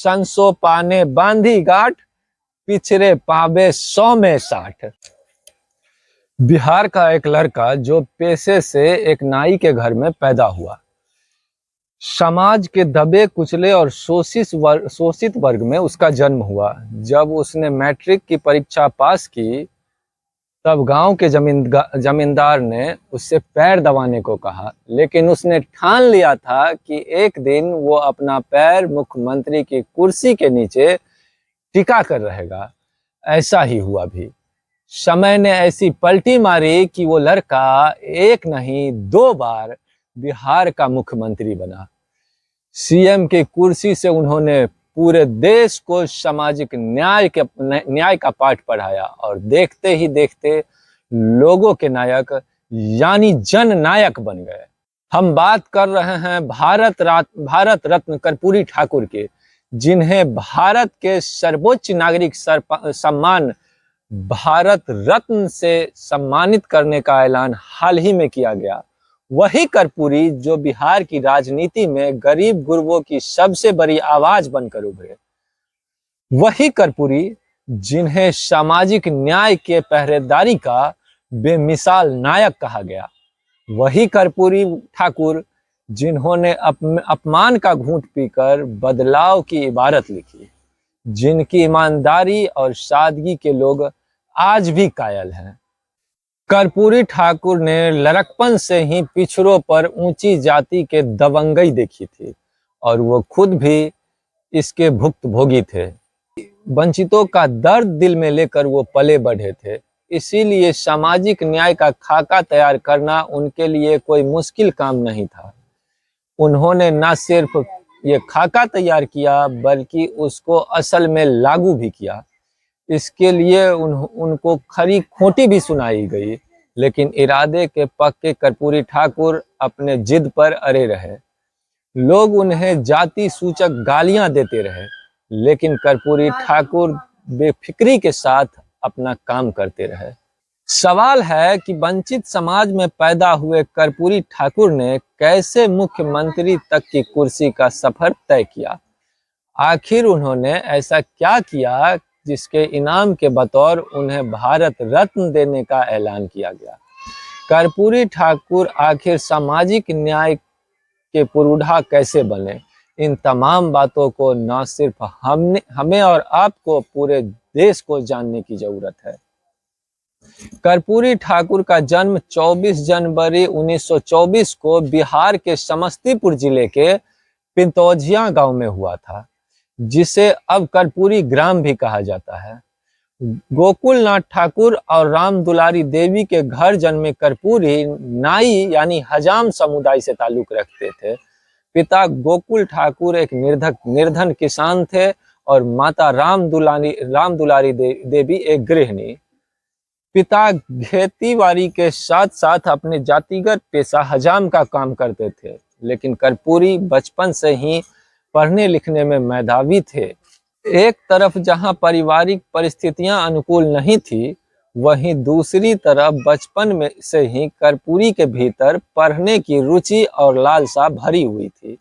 संसो पाने बांधी गांठ, पिछड़े पावे 100 में 60। बिहार का एक लड़का जो पेशे से एक नाई के घर में पैदा हुआ, समाज के दबे कुचले और शोषित वर्ग में उसका जन्म हुआ। जब उसने मैट्रिक की परीक्षा पास की, तब गांव के जमींदार ने उससे पैर दबाने को कहा, लेकिन उसने ठान लिया था कि एक दिन वो अपना पैर मुख्यमंत्री की कुर्सी के नीचे टिका कर रहेगा। ऐसा ही हुआ भी। समय ने ऐसी पलटी मारी कि वो लड़का एक नहीं 2 बार बिहार का मुख्यमंत्री बना। सीएम की कुर्सी से उन्होंने पूरे देश को सामाजिक न्याय का पाठ पढ़ाया और देखते ही देखते लोगों के नायक यानी जन नायक बन गए। हम बात कर रहे हैं भारत रत्न कर्पूरी ठाकुर के, जिन्हें भारत के सर्वोच्च नागरिक सम्मान भारत रत्न से सम्मानित करने का ऐलान हाल ही में किया गया। वही कर्पूरी जो बिहार की राजनीति में गरीब गुरबों की सबसे बड़ी आवाज बनकर उभरे। वही कर्पूरी जिन्हें सामाजिक न्याय के पहरेदारी का बेमिसाल नायक कहा गया। वही कर्पूरी ठाकुर जिन्होंने अपमान का घूंट पीकर बदलाव की इबारत लिखी, जिनकी ईमानदारी और सादगी के लोग आज भी कायल हैं। कर्पूरी ठाकुर ने लड़कपन से ही पिछड़ों पर ऊंची जाति के दबंगई देखी थी और वो खुद भी इसके भुक्तभोगी थे। वंचितों का दर्द दिल में लेकर वो पले बढ़े थे, इसीलिए सामाजिक न्याय का खाका तैयार करना उनके लिए कोई मुश्किल काम नहीं था। उन्होंने न सिर्फ ये खाका तैयार किया बल्कि उसको असल में लागू भी किया। इसके लिए उनको खरी खोटी भी सुनाई गई, लेकिन इरादे के पक्के कर्पूरी ठाकुर अपने जिद पर अड़े रहे। लोग उन्हें जाति सूचक गालियां देते रहे, लेकिन कर्पूरी ठाकुर बेफिक्री के साथ अपना काम करते रहे। सवाल है कि वंचित समाज में पैदा हुए कर्पूरी ठाकुर ने कैसे मुख्यमंत्री तक की कुर्सी का सफर तय किया। आखिर उन्होंने ऐसा क्या किया जिसके इनाम के बतौर उन्हें भारत रत्न देने का ऐलान किया गया। कर्पूरी ठाकुर आखिर सामाजिक न्याय के पुरोधा कैसे बने, इन तमाम बातों को न सिर्फ हमें और आपको, पूरे देश को जानने की जरूरत है। कर्पूरी ठाकुर का जन्म 24 जनवरी 1924 को बिहार के समस्तीपुर जिले के पिंतौजिया गांव में हुआ था, जिसे अब कर्पूरी ग्राम भी कहा जाता है। गोकुलनाथ ठाकुर और राम दुलारी देवी के घर जन्मे कर्पूरी नाई यानी हजाम समुदाय से ताल्लुक रखते थे। पिता गोकुल ठाकुर एक निर्धन किसान थे और माता राम दुलारी देवी एक गृहिणी। पिता खेतीबाड़ी के साथ साथ अपने जातिगत पेशा हजाम का काम करते थे, लेकिन कर्पूरी बचपन से ही पढ़ने लिखने में मेधावी थे। एक तरफ जहां पारिवारिक परिस्थितियां अनुकूल नहीं थी, वहीं दूसरी तरफ बचपन में से ही कर्पूरी के भीतर पढ़ने की रुचि और लालसा भरी हुई थी।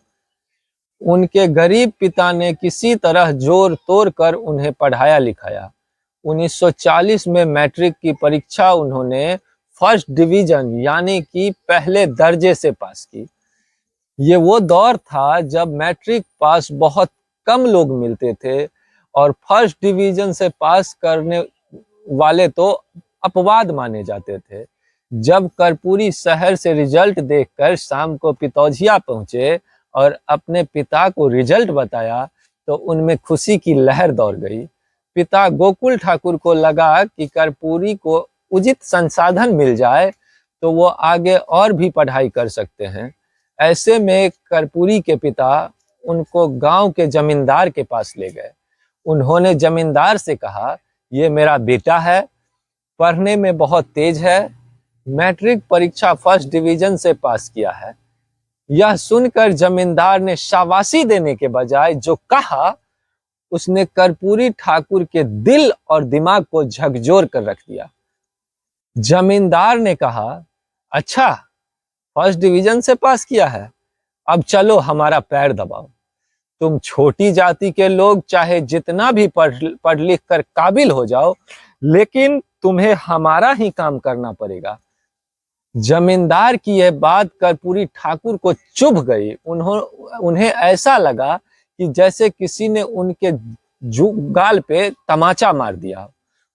उनके गरीब पिता ने किसी तरह जोर तोड़ कर उन्हें पढ़ाया लिखाया। 1940 में मैट्रिक की परीक्षा उन्होंने फर्स्ट डिवीजन यानी कि पहले दर्जे से पास की। ये वो दौर था जब मैट्रिक पास बहुत कम लोग मिलते थे और फर्स्ट डिवीजन से पास करने वाले तो अपवाद माने जाते थे। जब कर्पूरी शहर से रिजल्ट देखकर शाम को पितौजिया पहुंचे और अपने पिता को रिजल्ट बताया, तो उनमें खुशी की लहर दौड़ गई। पिता गोकुल ठाकुर को लगा कि कर्पूरी को उचित संसाधन मिल जाए तो वो आगे और भी पढ़ाई कर सकते हैं। ऐसे में कर्पूरी के पिता उनको गांव के जमींदार के पास ले गए। उन्होंने जमींदार से कहा, ये मेरा बेटा है, पढ़ने में बहुत तेज है, मैट्रिक परीक्षा फर्स्ट डिवीजन से पास किया है। यह सुनकर जमींदार ने शाबाशी देने के बजाय जो कहा, उसने कर्पूरी ठाकुर के दिल और दिमाग को झकझोर कर रख दिया। जमींदार ने कहा, अच्छा फर्स्ट डिवीजन से पास किया है, अब चलो हमारा पैर दबाओ। तुम छोटी जाति के लोग चाहे जितना भी पढ़ लिख कर काबिल हो जाओ, लेकिन तुम्हें हमारा ही काम करना पड़ेगा। जमींदार की यह बात कर्पूरी ठाकुर को चुभ गई। उन्हें ऐसा लगा कि जैसे किसी ने उनके गाल पे तमाचा मार दिया।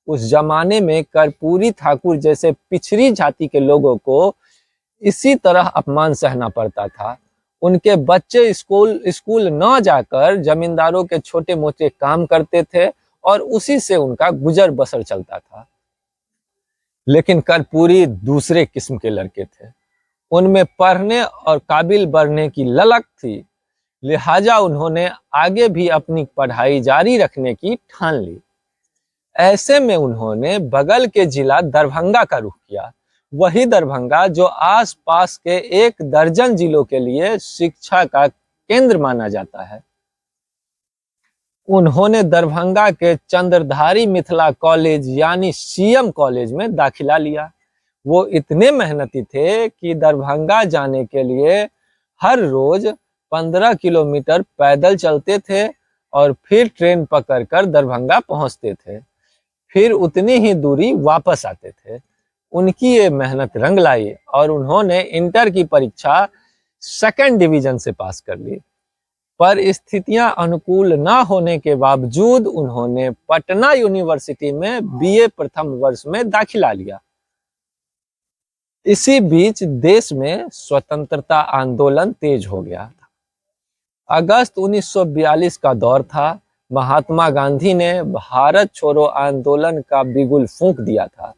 उस जमाने में कर्पूरी ठाकुर जैसे पिछड़ी जाति के लोगों को इसी तरह अपमान सहना पड़ता था। उनके बच्चे स्कूल न जाकर जमींदारों के छोटे मोटे काम करते थे और उसी से उनका गुजर बसर चलता था। लेकिन कर्पूरी दूसरे किस्म के लड़के थे। उनमें पढ़ने और काबिल बनने की ललक थी, लिहाजा उन्होंने आगे भी अपनी पढ़ाई जारी रखने की ठान ली। ऐसे में उन्होंने बगल के जिला दरभंगा का रुख किया, वही दरभंगा जो आसपास के 1 दर्जन जिलों के लिए शिक्षा का केंद्र माना जाता है। उन्होंने दरभंगा के चंद्रधारी मिथिला कॉलेज यानी सीएम कॉलेज में दाखिला लिया। वो इतने मेहनती थे कि दरभंगा जाने के लिए हर रोज 15 किलोमीटर पैदल चलते थे और फिर ट्रेन पकड़कर दरभंगा पहुंचते थे, फिर उतनी ही दूरी वापस आते थे। उनकी ये मेहनत रंग लाई और उन्होंने इंटर की परीक्षा 2nd डिवीजन से पास कर ली। पर स्थितियां अनुकूल न होने के बावजूद उन्होंने पटना यूनिवर्सिटी में बीए प्रथम वर्ष में दाखिला लिया। इसी बीच देश में स्वतंत्रता आंदोलन तेज हो गया था। अगस्त 1942 का दौर था। महात्मा गांधी ने भारत छोड़ो आंदोलन का बिगुल फूंक दिया था।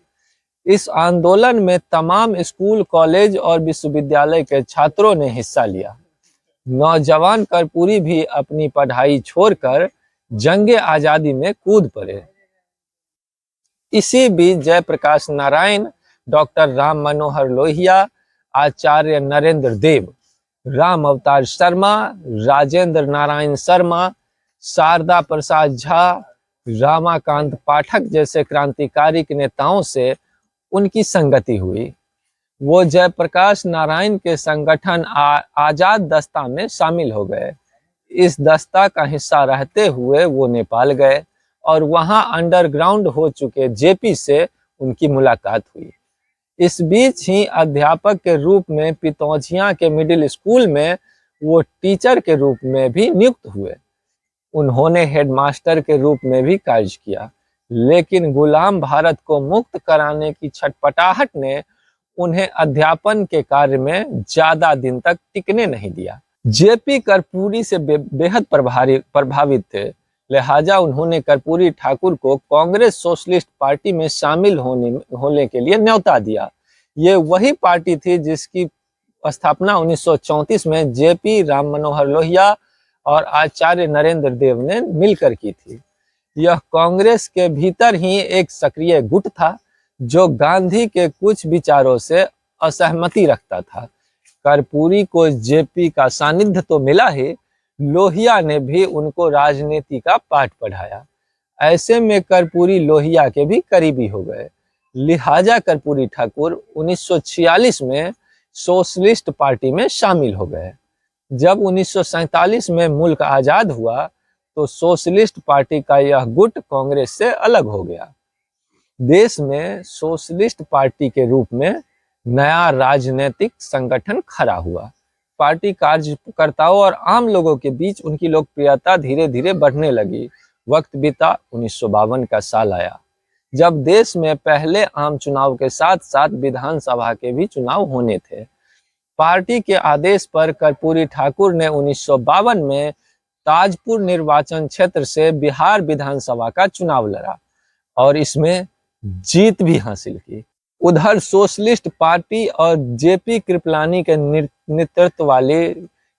इस आंदोलन में तमाम स्कूल, कॉलेज और विश्वविद्यालय के छात्रों ने हिस्सा लिया। नौजवान कर्पूरी भी अपनी पढ़ाई छोड़कर जंगे आजादी में कूद पड़े। इसी बीच जयप्रकाश नारायण, डॉक्टर राम मनोहर लोहिया, आचार्य नरेंद्र देव, राम अवतार शर्मा, राजेंद्र नारायण शर्मा, शारदा प्रसाद झा, रामाकांत पाठक जैसे क्रांतिकारी नेताओं से उनकी संगति हुई। वो जयप्रकाश नारायण के संगठन आजाद दस्ता में शामिल हो गए। इस दस्ता का हिस्सा रहते हुए वो नेपाल गए और वहां अंडरग्राउंड हो चुके जेपी से उनकी मुलाकात हुई। इस बीच ही अध्यापक के रूप में पितौझिया के मिडिल स्कूल में वो टीचर के रूप में भी नियुक्त हुए। उन्होंने हेडमास्टर के रूप में भी कार्य किया, लेकिन गुलाम भारत को मुक्त कराने की छटपटाहट ने उन्हें अध्यापन के कार्य में ज्यादा दिन तक टिकने नहीं दिया। जेपी कर्पूरी से बेहद प्रभावित थे, लिहाजा उन्होंने कर्पूरी ठाकुर को कांग्रेस सोशलिस्ट पार्टी में शामिल होने के लिए न्योता दिया। ये वही पार्टी थी जिसकी स्थापना 1934 में जेपी, राम मनोहर लोहिया और आचार्य नरेंद्र देव ने मिलकर की थी। यह कांग्रेस के भीतर ही एक सक्रिय गुट था जो गांधी के कुछ विचारों से असहमति रखता था। कर्पूरी को जेपी का सानिध्य तो मिला ही, लोहिया ने भी उनको राजनीति का पाठ पढ़ाया। ऐसे में कर्पूरी लोहिया के भी करीबी हो गए। लिहाजा कर्पूरी ठाकुर 1946 में सोशलिस्ट पार्टी में शामिल हो गए। जब 1947 में मुल्क आजाद हुआ तो सोशलिस्ट पार्टी का यह गुट कांग्रेस से अलग हो गया। देश में सोशलिस्ट पार्टी के रूप में नया राजनीतिक संगठन खड़ा हुआ। पार्टी कार्यकर्ताओं और आम लोगों के बीच उनकी लोकप्रियता धीरे धीरे बढ़ने लगी। वक्त बीता, 1952 का साल आया, जब देश में पहले आम चुनाव के साथ साथ विधानसभा के भी चुनाव होने थे। पार्टी के आदेश पर कर्पूरी ठाकुर ने 1952 में ताजपुर निर्वाचन क्षेत्र से बिहार विधानसभा का चुनाव लड़ा और इसमें जीत भी हासिल की। उधर सोशलिस्ट पार्टी और जेपी कृपलानी के नेतृत्व वाली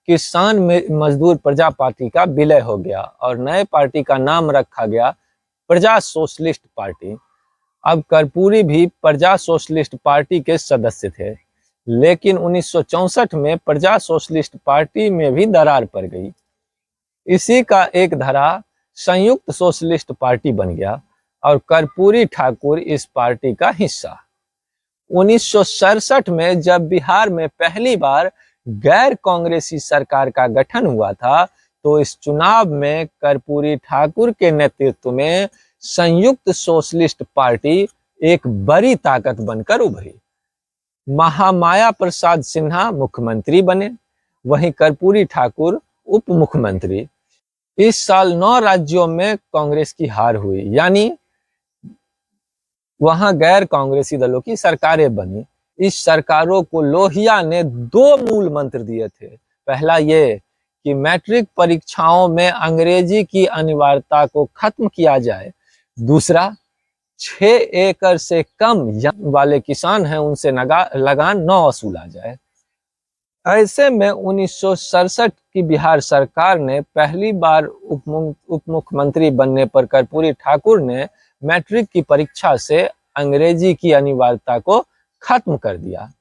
किसान मजदूर प्रजा पार्टी का विलय हो गया और नए पार्टी का नाम रखा गया प्रजा सोशलिस्ट पार्टी। अब कर्पूरी भी प्रजा सोशलिस्ट पार्टी के सदस्य थे, लेकिन 1964 में प्रजा सोशलिस्ट पार्टी में भी दरार पड़ गई। इसी का एक धरा संयुक्त सोशलिस्ट पार्टी बन गया और कर्पूरी ठाकुर इस पार्टी का हिस्सा। 1967 में जब बिहार में पहली बार गैर कांग्रेसी सरकार का गठन हुआ था, तो इस चुनाव में कर्पूरी ठाकुर के नेतृत्व में संयुक्त सोशलिस्ट पार्टी एक बड़ी ताकत बनकर उभरी। महामाया प्रसाद सिन्हा मुख्यमंत्री बने, वहीं कर्पूरी ठाकुर उप मुख्यमंत्री। इस साल 9 राज्यों में कांग्रेस की हार हुई, यानी वहां गैर कांग्रेसी दलों की सरकारें बनी। इस सरकारों को लोहिया ने 2 मूल मंत्र दिए थे। पहला ये कि मैट्रिक परीक्षाओं में अंग्रेजी की अनिवार्यता को खत्म किया जाए। दूसरा, 6 एकड़ से कम वाले किसान हैं उनसे लगान न वसूला जाए। ऐसे में 1967 की बिहार सरकार ने पहली बार उप मुख्यमंत्री बनने पर कर्पूरी ठाकुर ने मैट्रिक की परीक्षा से अंग्रेजी की अनिवार्यता को खत्म कर दिया।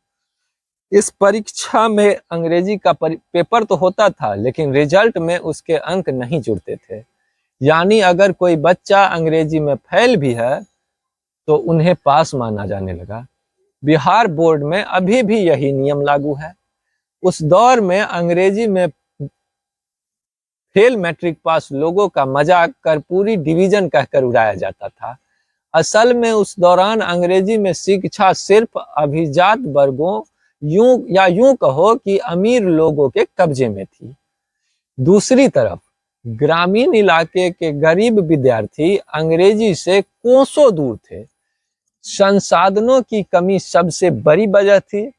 इस परीक्षा में अंग्रेजी का पेपर तो होता था, लेकिन रिजल्ट में उसके अंक नहीं जुड़ते थे। यानी अगर कोई बच्चा अंग्रेजी में फेल भी है तो उन्हें पास माना जाने लगा। बिहार बोर्ड में अभी भी यही नियम लागू है। उस दौर में अंग्रेजी में फेल मैट्रिक पास लोगों का मजाक कर्पूरी डिवीजन कहकर उड़ाया जाता था। असल में उस दौरान अंग्रेजी में शिक्षा सिर्फ अभिजात वर्गों, यूं कहो कि अमीर लोगों के कब्जे में थी। दूसरी तरफ ग्रामीण इलाके के गरीब विद्यार्थी अंग्रेजी से कोसों दूर थे। संसाधनों की कमी सबसे बड़ी वजह थी।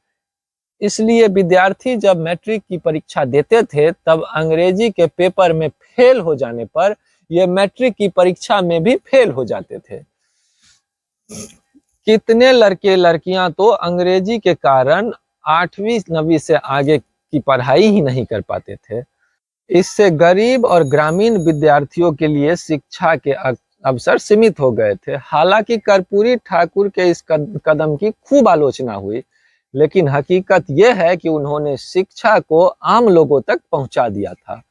इसलिए विद्यार्थी जब मैट्रिक की परीक्षा देते थे तब अंग्रेजी के पेपर में फेल हो जाने पर ये मैट्रिक की परीक्षा में भी फेल हो जाते थे। कितने लड़के लड़कियां तो अंग्रेजी के कारण 8वीं 9वीं से आगे की पढ़ाई ही नहीं कर पाते थे। इससे गरीब और ग्रामीण विद्यार्थियों के लिए शिक्षा के अवसर सीमित हो गए थे। हालांकि कर्पूरी ठाकुर के इस कदम की खूब आलोचना हुई, लेकिन हकीकत यह है कि उन्होंने शिक्षा को आम लोगों तक पहुंचा दिया था।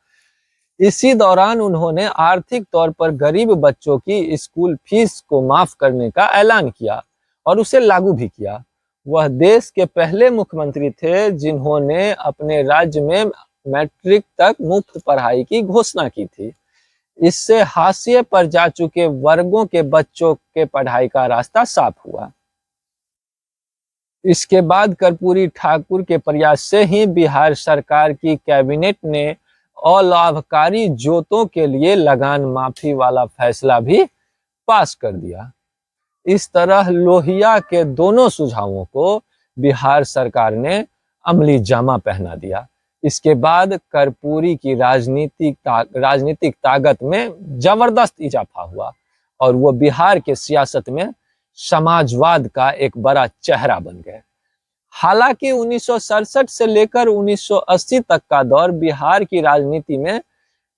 इसी दौरान उन्होंने आर्थिक तौर पर गरीब बच्चों की स्कूल फीस को माफ करने का ऐलान किया और उसे लागू भी किया। वह देश के पहले मुख्यमंत्री थे जिन्होंने अपने राज्य में मैट्रिक तक मुफ्त पढ़ाई की घोषणा की थी। इससे हाशिए पर जा चुके वर्गों के बच्चों के पढ़ाई का रास्ता साफ हुआ। इसके बाद कर्पूरी ठाकुर के प्रयास से ही बिहार सरकार की कैबिनेट ने अलाभकारी जोतों के लिए लगान माफी वाला फैसला भी पास कर दिया। इस तरह लोहिया के दोनों सुझावों को बिहार सरकार ने अमली जामा पहना दिया। इसके बाद कर्पूरी की राजनीतिक ताकत में जबरदस्त इजाफा हुआ और वो बिहार के सियासत में समाजवाद का एक बड़ा चेहरा बन गए। हालांकि 1967 से लेकर 1980 तक का दौर बिहार की राजनीति में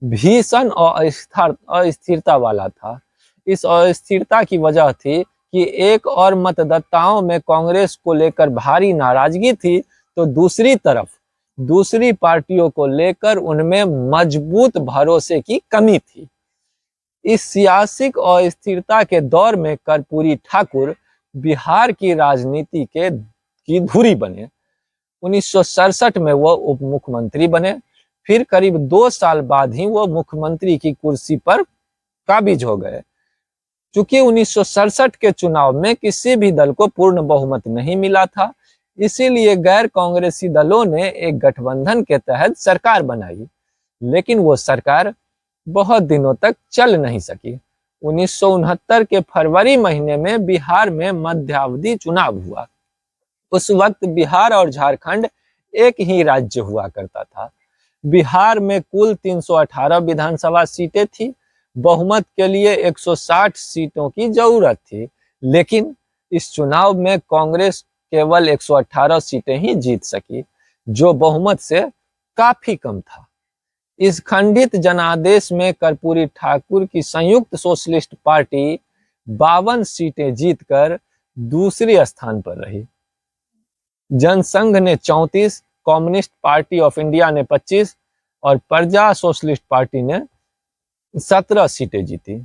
भीषण अस्थिरता वाला था। इस अस्थिरता की वजह थी कि एक और मतदाताओं में कांग्रेस को लेकर भारी नाराजगी थी, तो दूसरी तरफ दूसरी पार्टियों को लेकर उनमें मजबूत भरोसे की कमी थी। इस सियासी अस्थिरता के दौर में कर्पूरी ठाकुर बिहार की राजनीति की धुरी बने। 1967 में वह उप मुख्यमंत्री बने। फिर करीब 2 साल बाद ही वो मुख्यमंत्री की कुर्सी पर काबिज हो गए। चूंकि 1967 के चुनाव में किसी भी दल को पूर्ण बहुमत नहीं मिला था, इसीलिए गैर कांग्रेसी दलों ने एक गठबंधन के तहत सरकार बनाई, लेकिन वो सरकार बहुत दिनों तक चल नहीं सकी। 1969 के फरवरी महीने में बिहार में मध्यावधि चुनाव हुआ। उस वक्त बिहार और झारखंड एक ही राज्य हुआ करता था। बिहार में कुल 318 विधानसभा सीटें थी। बहुमत के लिए 160 सीटों की जरूरत थी, लेकिन इस चुनाव में कांग्रेस केवल 118 सीटें ही जीत सकी, जो बहुमत से काफी कम था। इस खंडित जनादेश में कर्पूरी ठाकुर की संयुक्त सोशलिस्ट पार्टी 52 सीटें जीतकर दूसरे स्थान पर रही। जनसंघ ने 34, कम्युनिस्ट पार्टी ऑफ इंडिया ने 25 और प्रजा सोशलिस्ट पार्टी ने 17 सीटें जीती।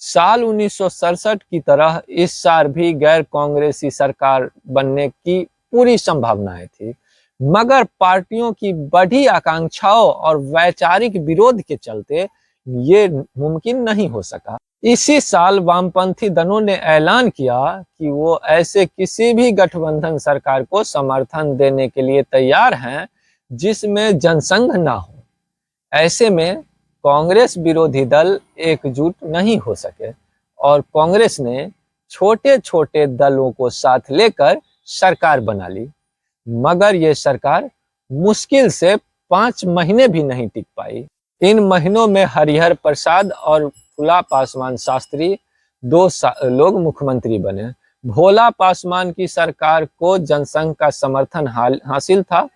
साल 1967 की तरह इस साल भी गैर कांग्रेसी सरकार बनने की पूरी संभावनाएं थी। मगर पार्टियों की बढ़ी आकांक्षाओं और वैचारिक विरोध के चलते ये मुमकिन नहीं हो सका। इसी साल वामपंथी दलों ने ऐलान किया कि वो ऐसे किसी भी गठबंधन सरकार को समर्थन देने के लिए तैयार हैं जिसमें जनसंघ ना हो। ऐसे में कांग्रेस विरोधी दल एकजुट नहीं हो सके और कांग्रेस ने छोटे छोटे दलों को साथ लेकर सरकार बना ली। मगर ये सरकार मुश्किल से 5 महीने भी नहीं टिक पाई। इन महीनों में हरिहर प्रसाद और फुला पासवान शास्त्री दो लोग मुख्यमंत्री बने। भोला पासवान की सरकार को जनसंघ का समर्थन हासिल था,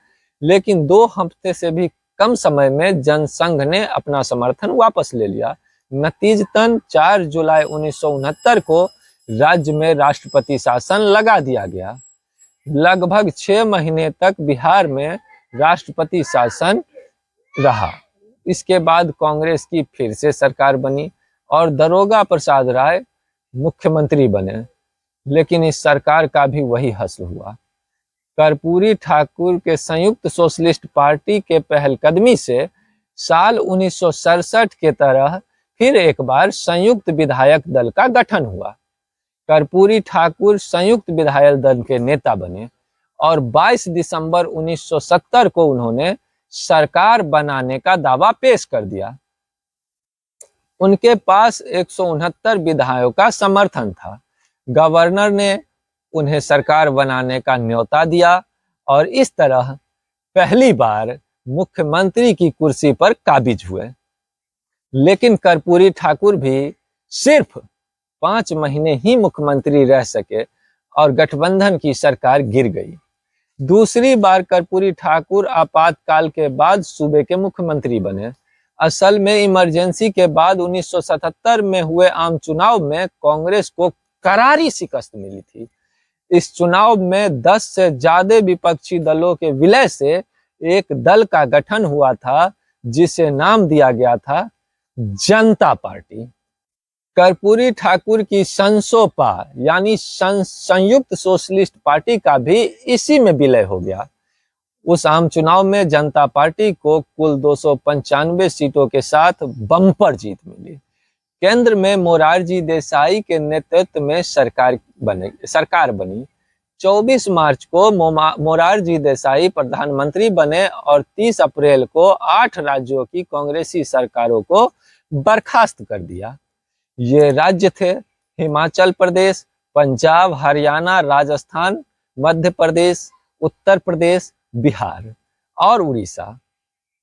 लेकिन 2 हफ्ते से भी कम समय में जनसंघ ने अपना समर्थन वापस ले लिया। नतीजतन 4 जुलाई 1969 को राज्य में राष्ट्रपति शासन लगा दिया गया। लगभग 6 महीने तक बिहार में राष्ट्रपति शासन रहा। इसके बाद कांग्रेस की फिर से सरकार बनी और दारोगा प्रसाद राय मुख्यमंत्री बने, लेकिन इस सरकार का भी वही हश्र हुआ। कर्पूरी ठाकुर के संयुक्त सोशलिस्ट पार्टी के पहलकदमी से साल 1967 के तरह फिर एक बार संयुक्त विधायक दल का गठन हुआ। कर्पूरी ठाकुर संयुक्त विधायक दल के नेता बने और 22 दिसंबर 1970 को उन्होंने सरकार बनाने का दावा पेश कर दिया। उनके पास 169 विधायकों का समर्थन था। गवर्नर ने उन्हें सरकार बनाने का न्योता दिया और इस तरह पहली बार मुख्यमंत्री की कुर्सी पर काबिज हुए। लेकिन कर्पूरी ठाकुर भी सिर्फ 5 महीने ही मुख्यमंत्री रह सके और गठबंधन की सरकार गिर गई। दूसरी बार कर्पूरी ठाकुर आपातकाल के बाद सूबे के मुख्यमंत्री बने। असल में इमरजेंसी के बाद 1977 में हुए आम चुनाव में कांग्रेस को करारी शिकस्त मिली थी। इस चुनाव में 10 से ज्यादा विपक्षी दलों के विलय से एक दल का गठन हुआ था जिसे नाम दिया गया था जनता पार्टी। कर्पूरी ठाकुर की संसोपा यानी संयुक्त सोशलिस्ट पार्टी का भी इसी में विलय हो गया। उस आम चुनाव में जनता पार्टी को कुल 295 सीटों के साथ बम्पर जीत मिली। केंद्र में मोरारजी देसाई के नेतृत्व में सरकार बनी। 24 मार्च को मोरारजी देसाई प्रधानमंत्री बने और 30 अप्रैल को 8 राज्यों की कांग्रेसी सरकारों को बर्खास्त कर दिया। ये राज्य थे हिमाचल प्रदेश, पंजाब, हरियाणा, राजस्थान, मध्य प्रदेश, उत्तर प्रदेश, बिहार और उड़ीसा।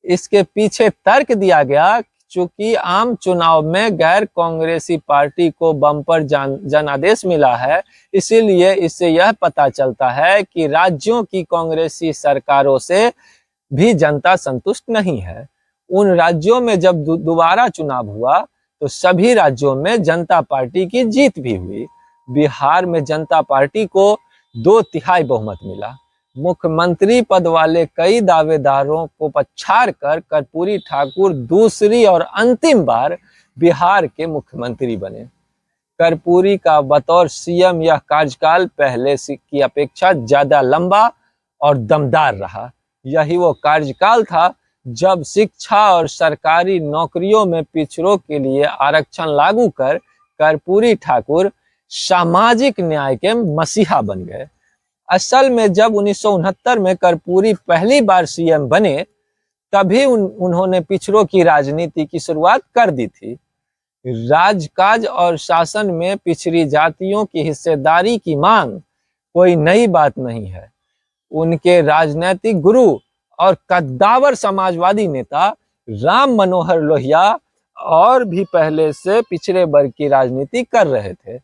इसके पीछे तर्क दिया गया चूंकि आम चुनाव में गैर कांग्रेसी पार्टी को बम्पर जनादेश मिला है, इसीलिए इससे यह पता चलता है कि राज्यों की कांग्रेसी सरकारों से भी जनता संतुष्ट नहीं है। उन राज्यों में जब दोबारा चुनाव हुआ तो सभी राज्यों में जनता पार्टी की जीत भी हुई। बिहार में जनता पार्टी को 2/3 बहुमत मिला। मुख्यमंत्री पद वाले कई दावेदारों को पछाड़ कर कर्पूरी ठाकुर दूसरी और अंतिम बार बिहार के मुख्यमंत्री बने। कर्पूरी का बतौर सीएम यह कार्यकाल पहले की अपेक्षा ज्यादा लंबा और दमदार रहा। यही वो कार्यकाल था जब शिक्षा और सरकारी नौकरियों में पिछड़ों के लिए आरक्षण लागू कर कर्पूरी ठाकुर सामाजिक न्याय के मसीहा बन गए। असल में जब 1969 में कर्पूरी पहली बार सीएम बने तभी उन्होंने पिछड़ों की राजनीति की शुरुआत कर दी थी। राजकाज और शासन में पिछड़ी जातियों की हिस्सेदारी की मांग कोई नई बात नहीं है। उनके राजनीतिक गुरु और कद्दावर समाजवादी नेता राम मनोहर लोहिया और भी पहले से पिछड़े वर्ग की राजनीति कर रहे थे।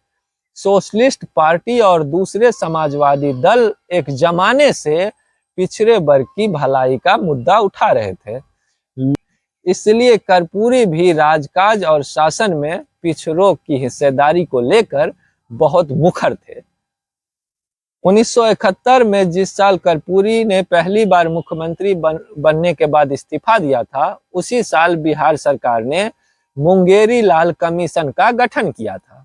सोशलिस्ट पार्टी और दूसरे समाजवादी दल एक जमाने से पिछड़े वर्ग की भलाई का मुद्दा उठा रहे थे, इसलिए कर्पूरी भी राजकाज और शासन में पिछड़ों की हिस्सेदारी को लेकर बहुत मुखर थे। 1971 में जिस साल कर्पूरी ने पहली बार मुख्यमंत्री बनने के बाद इस्तीफा दिया था, उसी साल बिहार सरकार ने मुंगेरी लाल कमीशन का गठन किया था।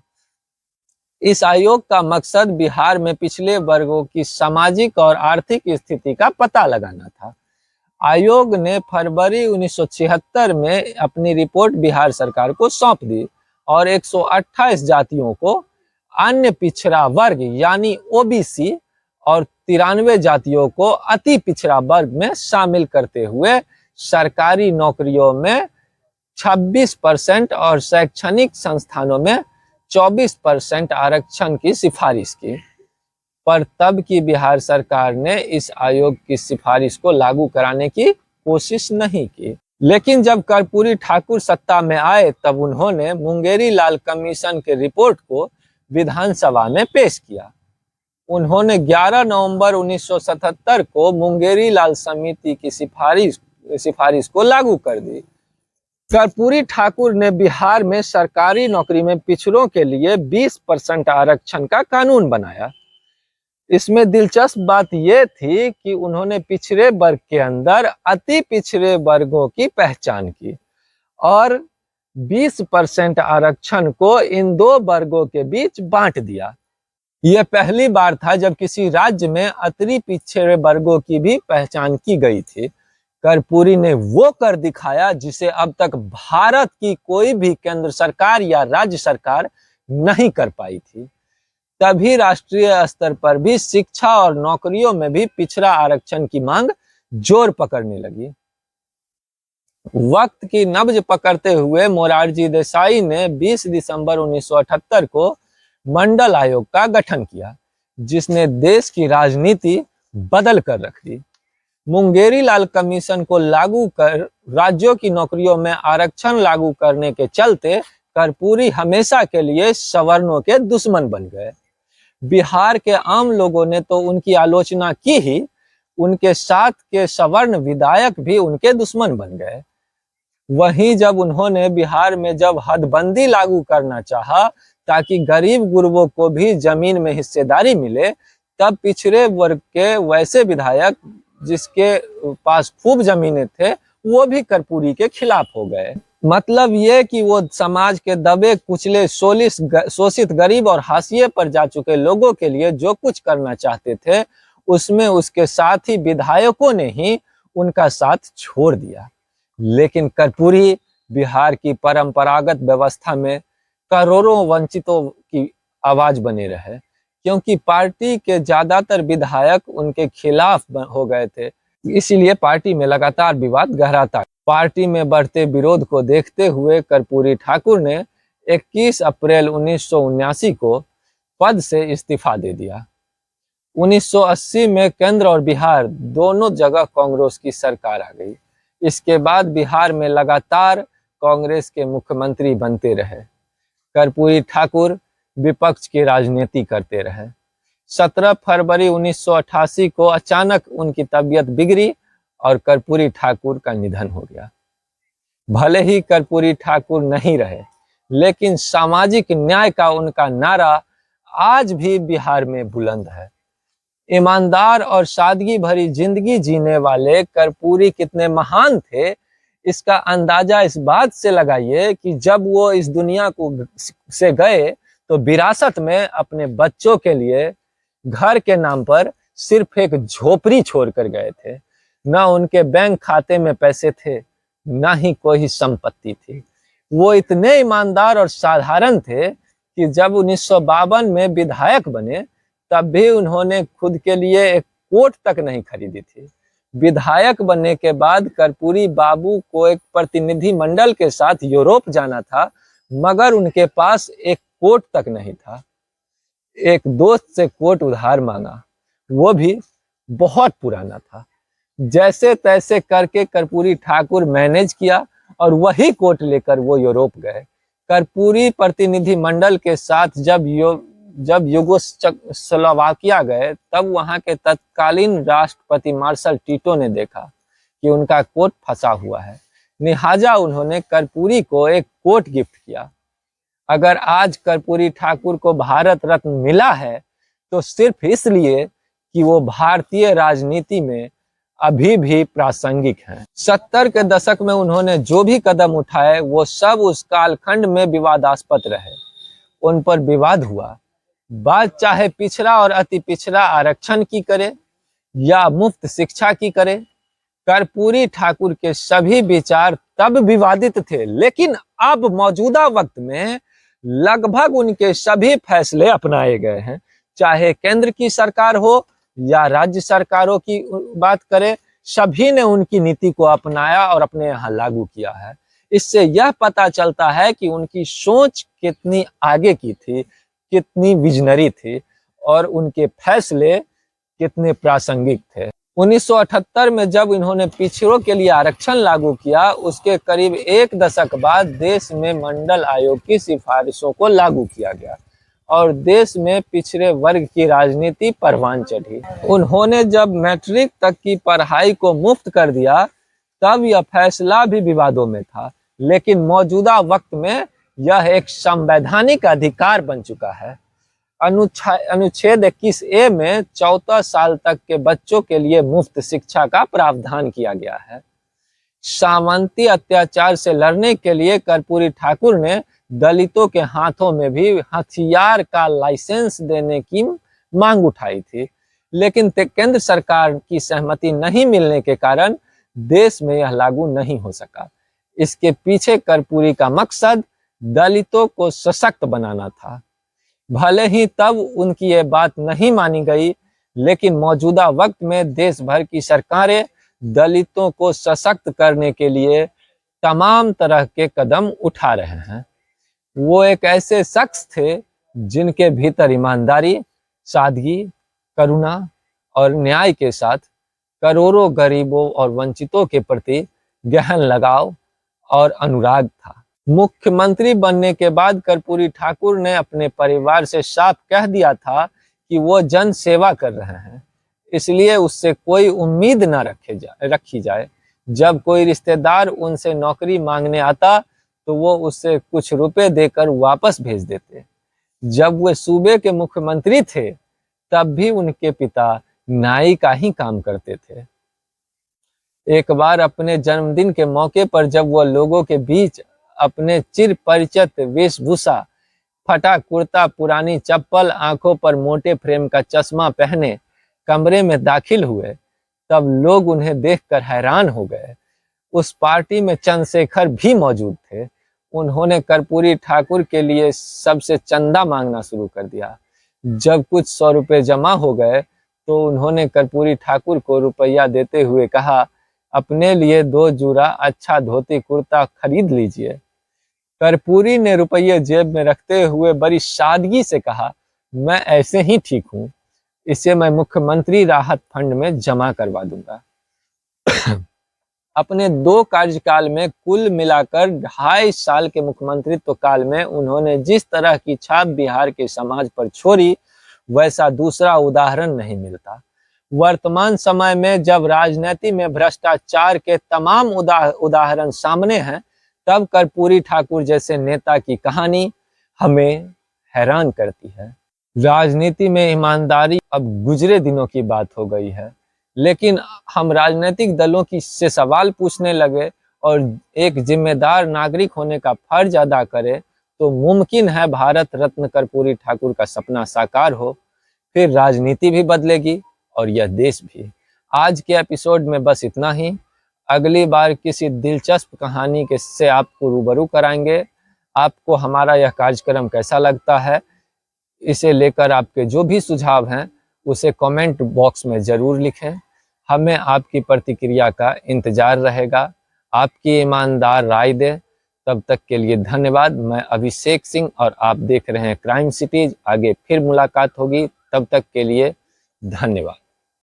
इस आयोग का मकसद बिहार में पिछड़े वर्गों की सामाजिक और आर्थिक स्थिति का पता लगाना था। आयोग ने फरवरी 1976 में अपनी रिपोर्ट बिहार सरकार को सौंप दी और 128 जातियों को अन्य पिछड़ा वर्ग यानी ओबीसी और 93 जातियों को अति पिछड़ा वर्ग में शामिल करते हुए सरकारी नौकरियों में 26% और शैक्षणिक संस्थानों में 24% आरक्षण की सिफारिश की। पर तब की बिहार सरकार ने इस आयोग की सिफारिश को लागू कराने की कोशिश नहीं की। लेकिन जब कर्पूरी ठाकुर सत्ता में आए तब उन्होंने मुंगेरी लाल कमीशन के रिपोर्ट को विधानसभा में पेश किया। उन्होंने 11 नवंबर 1977 को मुंगेरी लाल समिति की सिफारिश को लागू कर दी। कर्पूरी ठाकुर ने बिहार में सरकारी नौकरी में पिछड़ों के लिए 20% आरक्षण का कानून बनाया। इसमें दिलचस्प बात यह थी कि उन्होंने पिछड़े वर्ग के अंदर अति पिछड़े वर्गों की पहचान की और 20% आरक्षण को इन दो वर्गों के बीच बांट दिया। यह पहली बार था जब किसी राज्य में अति पिछड़े वर्गों की भी पहचान की गई थी। कर्पूरी ने वो कर दिखाया जिसे अब तक भारत की कोई भी केंद्र सरकार या राज्य सरकार नहीं कर पाई थी। तभी राष्ट्रीय स्तर पर भी शिक्षा और नौकरियों में भी पिछड़ा आरक्षण की मांग जोर पकड़ने लगी। वक्त की नब्ज पकड़ते हुए मोरारजी देसाई ने 20 दिसंबर 1978 को मंडल आयोग का गठन किया, जिसने देश की राजनीति बदल कर रख दी। मुंगेरी लाल कमीशन को लागू कर राज्यों की नौकरियों में आरक्षण लागू करने के चलते कर्पूरी हमेशा के लिए सवर्णों के दुश्मन बन गए। बिहार के आम लोगों ने तो उनकी आलोचना की ही, उनके साथ के सवर्ण विधायक भी उनके दुश्मन बन गए। वहीं जब उन्होंने बिहार में जब हदबंदी लागू करना चाहा ताकि गरीब गुरबों को भी जमीन में हिस्सेदारी मिले, तब पिछड़े वर्ग के वैसे विधायक जिसके पास खूब जमीनें थे वो भी कर्पूरी के खिलाफ हो गए। मतलब ये कि वो समाज के दबे कुचले शोषित गरीब और हाशिए पर जा चुके लोगों के लिए जो कुछ करना चाहते थे उसमें उसके साथी विधायकों ने ही उनका साथ छोड़ दिया। लेकिन कर्पूरी बिहार की परंपरागत व्यवस्था में करोड़ों वंचितों की आवाज बने रहे, क्योंकि पार्टी के ज्यादातर विधायक उनके खिलाफ हो गए थे। इसीलिए पार्टी में लगातार विवाद गहराता। पार्टी में बढ़ते विरोध को देखते हुए कर्पूरी ठाकुर ने 21 अप्रैल 1979 को पद से इस्तीफा दे दिया। 1980 में केंद्र और बिहार दोनों जगह कांग्रेस की सरकार आ गई। इसके बाद बिहार में लगातार कांग्रेस के मुख्यमंत्री बनते रहे। कर्पूरी ठाकुर विपक्ष की राजनीति करते रहे। 17 फरवरी 1988 को अचानक उनकी तबीयत बिगड़ी और कर्पूरी ठाकुर का निधन हो गया। भले ही कर्पूरी ठाकुर नहीं रहे, लेकिन सामाजिक न्याय का उनका नारा आज भी बिहार में बुलंद है। ईमानदार और सादगी भरी जिंदगी जीने वाले कर्पूरी कितने महान थे, इसका अंदाजा इस बात से लगाइए कि जब वो इस दुनिया को से गए तो विरासत में अपने बच्चों के लिए घर के नाम पर सिर्फ एक झोपड़ी छोड़कर गए थे। न उनके बैंक खाते में पैसे थे, न ही कोई संपत्ति थी। वो इतने ईमानदार और साधारण थे कि जब 1952 में विधायक बने तब भी उन्होंने खुद के लिए एक कोट तक नहीं खरीदी थी। विधायक बनने के बाद कर्पूरी बाबू को एक प्रतिनिधि मंडल के साथ यूरोप जाना था, मगर उनके पास एक कोट तक नहीं था। एक दोस्त से कोट उधार मांगा, वो भी बहुत पुराना था। जैसे तैसे करके कर्पूरी ठाकुर मैनेज किया और वही कोट लेकर वो यूरोप गए। कर्पूरी प्रतिनिधि मंडल के साथ जब यूगोस्लाविया गए तब वहां के तत्कालीन राष्ट्रपति मार्शल टीटो ने देखा कि उनका कोट फंसा हुआ है, लिहाजा उन्होंने कर्पूरी को एक कोट गिफ्ट किया। अगर आज कर्पूरी ठाकुर को भारत रत्न मिला है तो सिर्फ इसलिए कि वो भारतीय राजनीति में अभी भी प्रासंगिक हैं। 70 के दशक में उन्होंने जो भी कदम उठाए वो सब उस कालखंड में विवादास्पद रहे। उन पर विवाद हुआ, बात चाहे पिछड़ा और अति पिछड़ा आरक्षण की करे या मुफ्त शिक्षा की करे, कर्पूरी ठाकुर के सभी विचार तब विवादित थे, लेकिन अब मौजूदा वक्त में लगभग उनके सभी फैसले अपनाए गए हैं। चाहे केंद्र की सरकार हो या राज्य सरकारों की बात करें, सभी ने उनकी नीति को अपनाया और अपने यहाँ लागू किया है। इससे यह पता चलता है कि उनकी सोच कितनी आगे की थी, कितनी विजनरी थी और उनके फैसले कितने प्रासंगिक थे। 1978 में जब इन्होंने पिछड़ों के लिए आरक्षण लागू किया, उसके करीब एक दशक बाद देश में मंडल आयोग की सिफारिशों को लागू किया गया और देश में पिछड़े वर्ग की राजनीति परवान चढ़ी। उन्होंने जब मैट्रिक तक की पढ़ाई को मुफ्त कर दिया, तब यह फैसला भी विवादों में था, लेकिन मौजूदा वक्त में यह एक संवैधानिक अधिकार बन चुका है। अनुच्छेद 21A में 14 साल तक के बच्चों के लिए मुफ्त शिक्षा का प्रावधान किया गया है। सामंती अत्याचार से लड़ने के लिए कर्पूरी ठाकुर ने दलितों के हाथों में भी हथियार का लाइसेंस देने की मांग उठाई थी, लेकिन केंद्र सरकार की सहमति नहीं मिलने के कारण देश में यह लागू नहीं हो सका। इसके पीछे कर्पूरी का मकसद दलितों को सशक्त बनाना था। भले ही तब उनकी ये बात नहीं मानी गई, लेकिन मौजूदा वक्त में देश भर की सरकारें दलितों को सशक्त करने के लिए तमाम तरह के कदम उठा रहे हैं। वो एक ऐसे शख्स थे जिनके भीतर ईमानदारी, सादगी, करुणा और न्याय के साथ करोड़ों गरीबों और वंचितों के प्रति गहन लगाव और अनुराग था। मुख्यमंत्री बनने के बाद कर्पूरी ठाकुर ने अपने परिवार से साफ कह दिया था कि वो जन सेवा कर रहे हैं, इसलिए उससे कोई उम्मीद न रखी जाए। जब कोई रिश्तेदार उनसे नौकरी मांगने आता तो वो उससे कुछ रुपए देकर वापस भेज देते। जब वे सूबे के मुख्यमंत्री थे, तब भी उनके पिता नाई का ही काम करते थे। एक बार अपने जन्मदिन के मौके पर जब वह लोगों के बीच अपने चिर परिचित वेशभूषा, फटा कुर्ता, पुरानी चप्पल, आंखों पर मोटे फ्रेम का चश्मा पहने कमरे में दाखिल हुए, तब लोग उन्हें देखकर हैरान हो गए। उस पार्टी में चंद्रशेखर भी मौजूद थे। उन्होंने कर्पूरी ठाकुर के लिए सबसे चंदा मांगना शुरू कर दिया। जब कुछ 100 रुपए जमा हो गए तो उन्होंने कर्पूरी ठाकुर को रुपया देते हुए कहा, अपने लिए 2 जोड़ा अच्छा धोती कुर्ता खरीद लीजिए। कर्पूरी ने रुपये जेब में रखते हुए बड़ी सादगी से कहा, मैं ऐसे ही ठीक हूँ, इसे मैं मुख्यमंत्री राहत फंड में जमा करवा दूंगा। अपने 2 कार्यकाल में कुल मिलाकर 2.5 साल के मुख्यमंत्रित्व काल में उन्होंने जिस तरह की छाप बिहार के समाज पर छोड़ी, वैसा दूसरा उदाहरण नहीं मिलता। वर्तमान समय में जब राजनीति में भ्रष्टाचार के तमाम उदाहरण सामने हैं, तब कर्पूरी ठाकुर जैसे नेता की कहानी हमें हैरान करती है। राजनीति में ईमानदारी अब गुजरे दिनों की बात हो गई है, लेकिन हम राजनीतिक दलों की से सवाल पूछने लगे और एक जिम्मेदार नागरिक होने का फर्ज अदा करें, तो मुमकिन है भारत रत्न कर्पूरी ठाकुर का सपना साकार हो। फिर राजनीति भी बदलेगी और यह देश भी। आज के एपिसोड में बस इतना ही। अगली बार किसी दिलचस्प कहानी के से आपको रूबरू कराएंगे। आपको हमारा यह कार्यक्रम कैसा लगता है, इसे लेकर आपके जो भी सुझाव हैं उसे कमेंट बॉक्स में ज़रूर लिखें। हमें आपकी प्रतिक्रिया का इंतज़ार रहेगा। आपकी ईमानदार राय दें। तब तक के लिए धन्यवाद। मैं अभिषेक सिंह और आप देख रहे हैं क्राइम सिटीज। आगे फिर मुलाकात होगी, तब तक के लिए धन्यवाद।